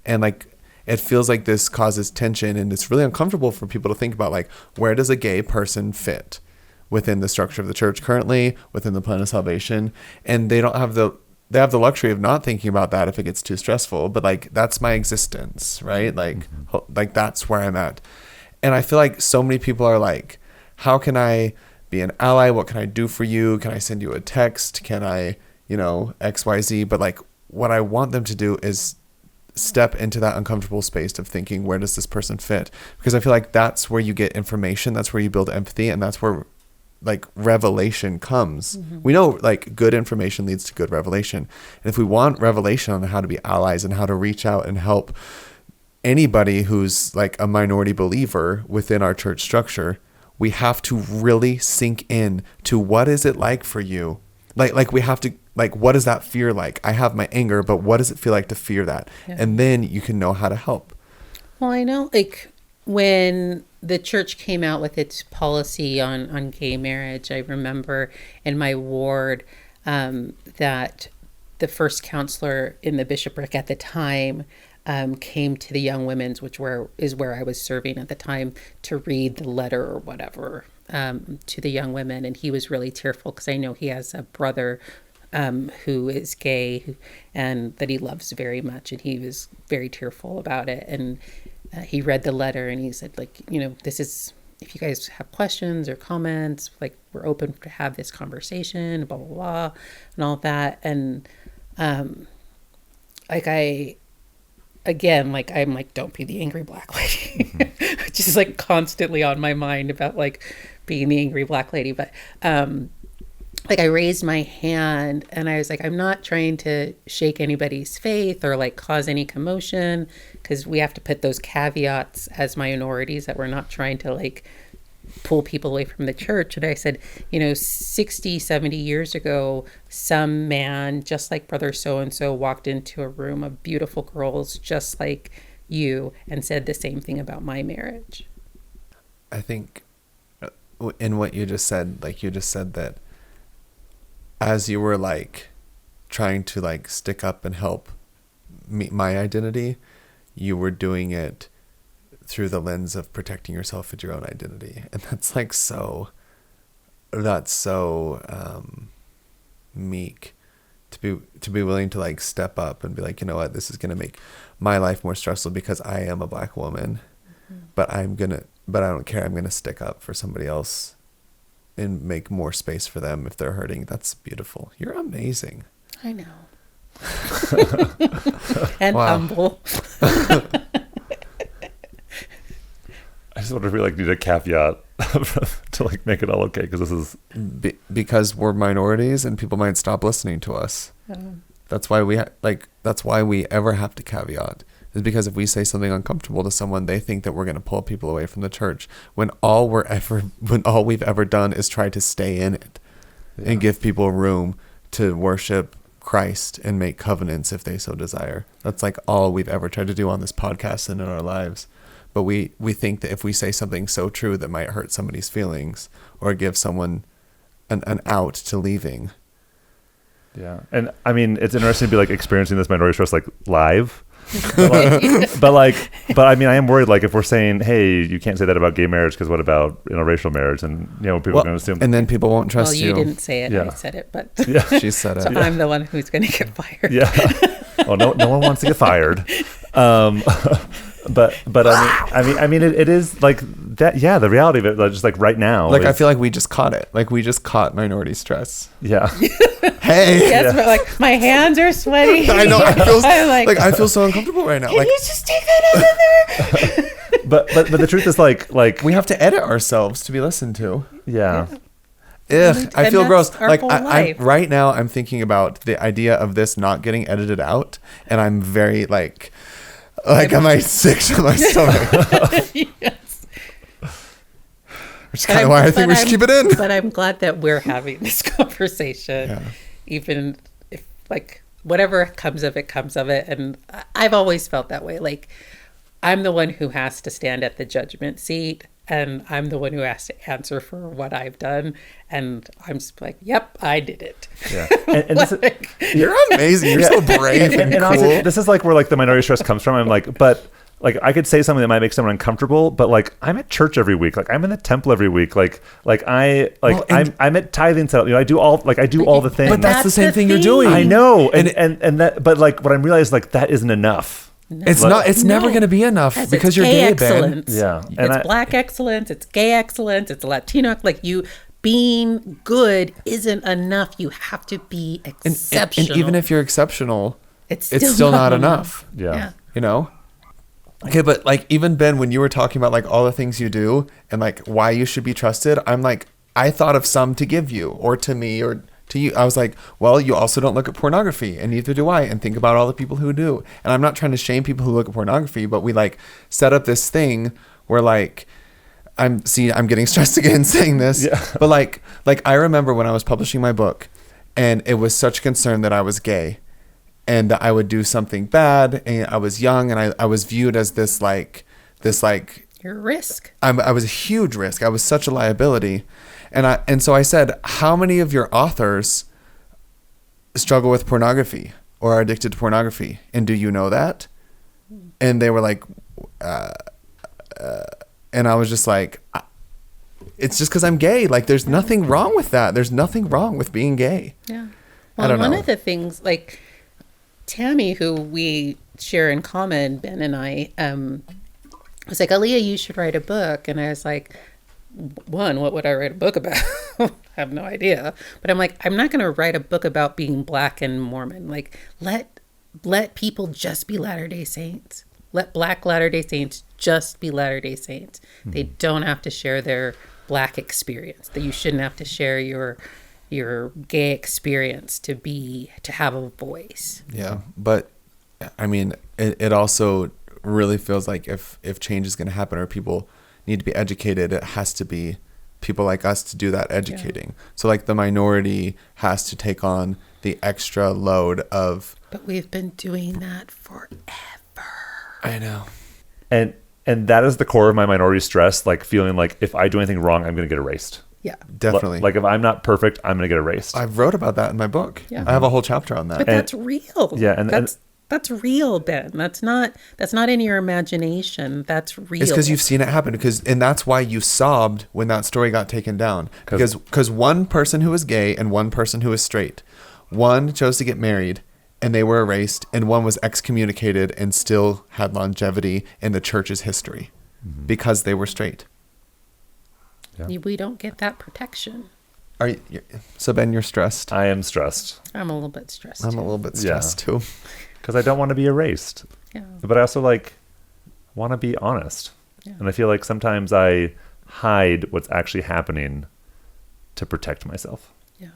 and like it feels like this causes tension, and it's really uncomfortable for people to think about like, where does a gay person fit within the structure of the church currently, within the plan of salvation? And they have the luxury of not thinking about that if it gets too stressful, but like, that's my existence, right? Like like that's where I'm at. And I feel like so many people are like, how can I be an ally? What can I do for you? Can I send you a text? Can I, XYZ? But like, what I want them to do is step into that uncomfortable space of thinking, where does this person fit? Because I feel like that's where you get information. That's where you build empathy. And that's where like revelation comes. We know like good information leads to good revelation. And if we want revelation on how to be allies and how to reach out and help anybody who's like a minority believer within our church structure, we have to really sink in to, what is it like for you? Like we have to, like, what is that fear like? I have my anger, but what does it feel like to fear that? Yeah. And then you can know how to help. Well, I know, like, when the church came out with its policy on gay marriage, I remember in my ward that the first counselor in the bishopric at the time came to the young women's, which is where I was serving at the time, to read the letter or whatever to the young women. And he was really tearful, because I know he has a brother who is gay and that he loves very much. And he was very tearful about it. And he read the letter and he said, like, this is, if you guys have questions or comments, like, we're open to have this conversation, blah, blah, blah, and all that. And like, I'm like, don't be the angry black lady, which is like constantly on my mind about like being the angry black lady. But like, I raised my hand and I was like, I'm not trying to shake anybody's faith or like cause any commotion, because we have to put those caveats as minorities that we're not trying to like pull people away from the church. And I said, 60, 70 years ago, some man just like brother so-and-so walked into a room of beautiful girls just like you and said the same thing about my marriage. I think in what you just said, like, you just said that as you were like trying to like stick up and help me, my identity, you were doing it through the lens of protecting yourself with your own identity. And that's like that's so meek to be willing to like step up and be like, you know what, this is going to make my life more stressful because I am a black woman, but I don't care. I'm going to stick up for somebody else and make more space for them if they're hurting. That's beautiful. You're amazing. I know. And Wow. humble. I just wonder if we like need a caveat to like make it all okay, because this is Because we're minorities and people might stop listening to us. That's why that's why we ever have to caveat, is because if we say something uncomfortable to someone, they think that we're going to pull people away from the church, when all we've ever done is try to stay in it and give people room to worship Christ and make covenants if they so desire. That's like all we've ever tried to do on this podcast and in our lives. But we think that if we say something so true that might hurt somebody's feelings or give someone an out to leaving. Yeah. And I mean, it's interesting to be like experiencing this minority stress like live. but I mean, I am worried, like if we're saying, hey, you can't say that about gay marriage because what about interracial marriage? And people are going to assume. And then people won't trust Well, you didn't say it. Yeah. I said it, but Yeah. She said it. so I'm the one who's going to get fired. Yeah. Oh, no one wants to get fired. But I mean, it is like that. Yeah. The reality of it, like, just like right now. Like, I feel like we just caught it. Like, we just caught minority stress. Yeah. Hey. Yes, but like my hands are sweaty. I know. I'm like, I feel so uncomfortable right now. can Like, you just take that out of there? but the truth is like we have to edit ourselves to be listened to. yeah. Ugh, I And feel that's gross. our Like whole I life. right now, I'm thinking about the idea of this not getting edited out, and I'm very like am I sick to my stomach? Yes. Which is kind of why I think we should keep it in. But I'm glad that we're having this conversation, Yeah. even if like whatever comes of it, comes of it. And I've always felt that way. Like I'm the one who has to stand at the judgment seat, and I'm the one who has to answer for what I've done. And I'm just like, yep, I did it. Yeah. And this is, Like, You're amazing. You're so brave and cool. honestly, this is like where like the minority stress comes from. I'm like, but like I could say something that might make someone uncomfortable, but like I'm at church every week, like I'm in the temple every week, I'm at tithing cell. I do all the things. But that's the same thing you're doing. I know, and that, but like what I'm realizing, like that isn't enough. It's not. It's never No. going to be enough Because because it's you're gay, Ben. excellence. Yeah. And It's black excellence, it's gay excellence, it's Latino. Like you being good isn't enough. You have to be exceptional. And even if you're exceptional, it's still not enough. Yeah. You know? Okay, but like even Ben, when you were talking about like all the things you do and like why you should be trusted, I'm like, I thought of some to give you or to me or to you. I was like, well, you also don't look at pornography, and neither do I, and think about all the people who do. And I'm not trying to shame people who look at pornography, but we like set up this thing where like I'm getting stressed again saying this. Yeah. But like I remember when I was publishing my book and it was such concern that I was gay and that I would do something bad, and I was young and I was viewed as this Your risk. I was a huge risk. I was such a liability. And so I said, how many of your authors struggle with pornography or are addicted to pornography? And do you know that? And they were like, and I was just like, it's just because I'm gay. Like, there's nothing wrong with that. There's nothing wrong with being gay. Yeah. I Well, don't one know. of the things, like Tammy, who we share in common, Ben and I, was like, Aliah, you should write a book. And I was like, one, what would I write a book about? I have no idea. But I'm like, I'm not going to write a book about being black and Mormon. Like, let people just be Latter-day Saints. Let black Latter-day Saints just be Latter-day Saints. Mm-hmm. They don't have to share their black experience. That you shouldn't have to share your gay experience to have a voice. Yeah. But I mean, it also really feels like if change is going to happen or people need to be educated, it has to be people like us to do that educating. Yeah. So like the minority has to take on the extra load of. But we've been doing that forever. I know. And that is the core of my minority stress, like feeling like if I do anything wrong, I'm going to get erased. Yeah. Definitely. Like if I'm not perfect, I'm going to get erased. I wrote about that in my book. Yeah. I have a whole chapter on that. But that's real. Yeah, and that's real, Ben. That's not in your imagination. That's real. It's because you've seen it happen. And that's why you sobbed when that story got taken down. Because one person who was gay and one person who was straight, one chose to get married and they were erased, and one was excommunicated and still had longevity in the church's history because they were straight. Yeah. We don't get that protection. So Ben, you're stressed. I am stressed. I'm a little bit stressed. I'm a little bit stressed too. Because I don't want to be erased. Yeah. But I also like want to be honest. Yeah. And I feel like sometimes I hide what's actually happening to protect myself. Yeah.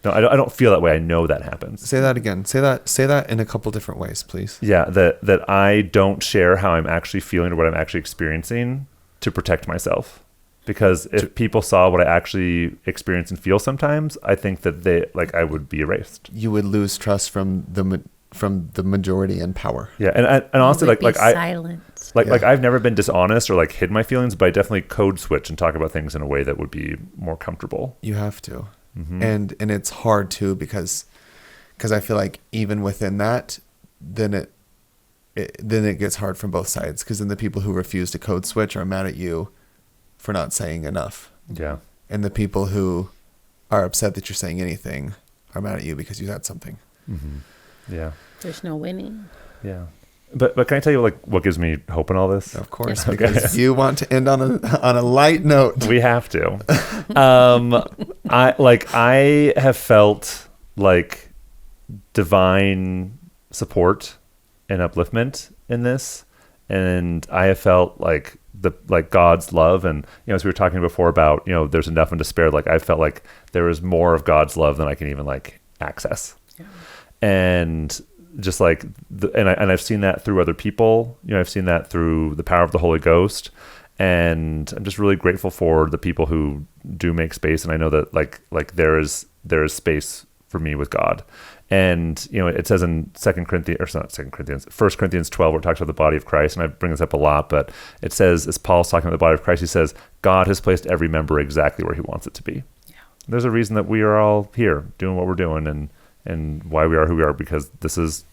No, I don't feel that way. I know that happens. Say that again. Say that in a couple different ways, please. Yeah, that I don't share how I'm actually feeling or what I'm actually experiencing to protect myself. Because if people saw what I actually experience and feel sometimes, I think that I would be erased. You would lose trust from the majority in power. Yeah, and honestly, silence. Like I've never been dishonest or like hid my feelings, but I definitely code switch and talk about things in a way that would be more comfortable. You have to, Mm-hmm. and it's hard too because I feel like even within that, then it gets hard from both sides because then the people who refuse to code switch are mad at you for not saying enough. Yeah. And the people who are upset that you're saying anything are mad at you because you said something. Mm-hmm. Yeah. There's no winning. Yeah. But can I tell you like what gives me hope in all this? Of course, Okay. because you want to end on a light note. We have to. I have felt like divine support and upliftment in this, and I have felt like God's love, and as we were talking before about there's enough and despair. Like I felt like there is more of God's love than I can even like access, and just like and I've seen that through other people. I've seen that through the power of the Holy Ghost. And I'm just really grateful for the people who do make space. And I know that like there is space for me with God. And, it says in 1 Corinthians 12, where it talks about the body of Christ. And I bring this up a lot, but it says, as Paul's talking about the body of Christ, he says, God has placed every member exactly where he wants it to be. Yeah. There's a reason that we are all here doing what we're doing and why we are who we are, because this is,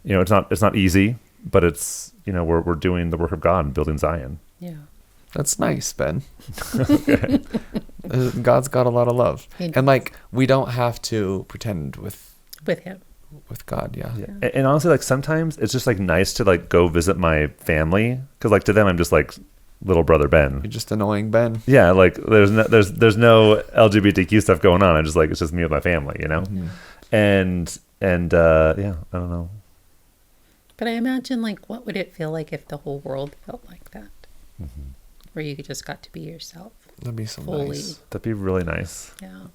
it's not easy, but it's, we're doing the work of God and building Zion. Yeah. That's nice, Ben. Okay. God's got a lot of love. And like, we don't have to pretend with him. With God, yeah. And honestly, like sometimes it's just like nice to like go visit my family, because like to them I'm just like little brother Ben. You're just annoying Ben. Yeah, like there's no LGBTQ stuff going on. I'm just like, it's just me with my family, Mm-hmm. And yeah, I don't know. But I imagine like what would it feel like if the whole world felt like that? Mm-hmm. Where you just got to be yourself. That'd be so fully. Nice. That'd be really nice. Yeah.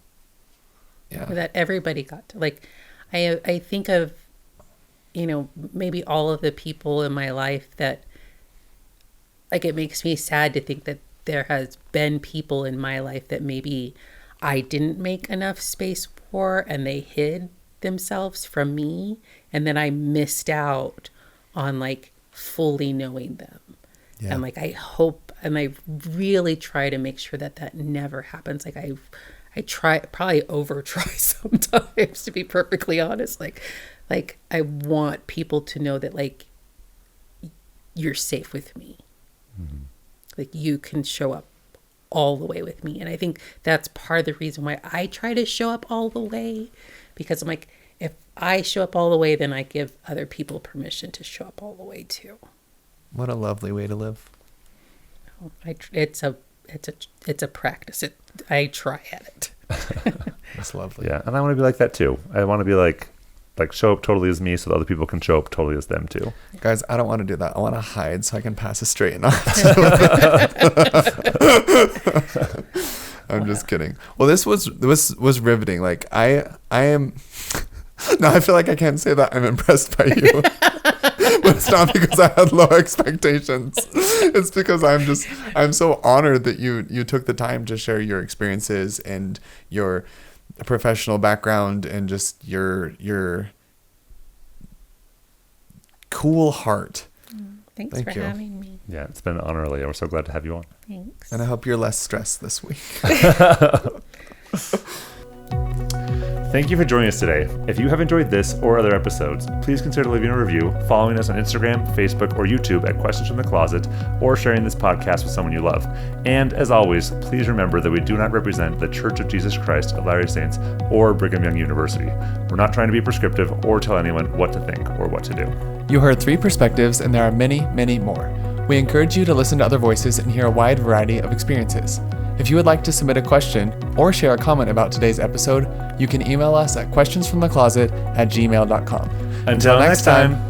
Yeah. Or that everybody got to, like, I think of, maybe all of the people in my life that, like, it makes me sad to think that there has been people in my life that maybe I didn't make enough space for, and they hid themselves from me, and then I missed out on like fully knowing them. Yeah. And like I hope, and I really try to make sure that never happens. Like I probably over try sometimes, to be perfectly honest. Like I want people to know that like you're safe with me. Mm-hmm. Like you can show up all the way with me. And I think that's part of the reason why I try to show up all the way, because I'm like, if I show up all the way, then I give other people permission to show up all the way too. What a lovely way to live. It's a practice. I try at it. That's lovely. Yeah, and I want to be like that too. I want to be like show up totally as me, so that other people can show up totally as them too. Guys, I don't want to do that. I want to hide so I can pass a straight and off. I'm just kidding. Well, this was riveting. Like I am. No, I feel like I can't say that I'm impressed by you. But it's not because I had low expectations. It's because I'm so honored that you took the time to share your experiences and your professional background and just your cool heart. Thanks Thank for you. having me. Yeah, it's been an honor, Aliah. We're so glad to have you on. Thanks. And I hope you're less stressed this week. Thank you for joining us today. If you have enjoyed this or other episodes, please consider leaving a review, following us on Instagram, Facebook, or YouTube at Questions from the Closet, or sharing this podcast with someone you love. And as always, please remember that we do not represent the Church of Jesus Christ of Latter-day Saints or Brigham Young University. We're not trying to be prescriptive or tell anyone what to think or what to do. You heard 3 perspectives, and there are many, many more. We encourage you to listen to other voices and hear a wide variety of experiences. If you would like to submit a question or share a comment about today's episode, you can email us at questionsfromthecloset@gmail.com. Until next time.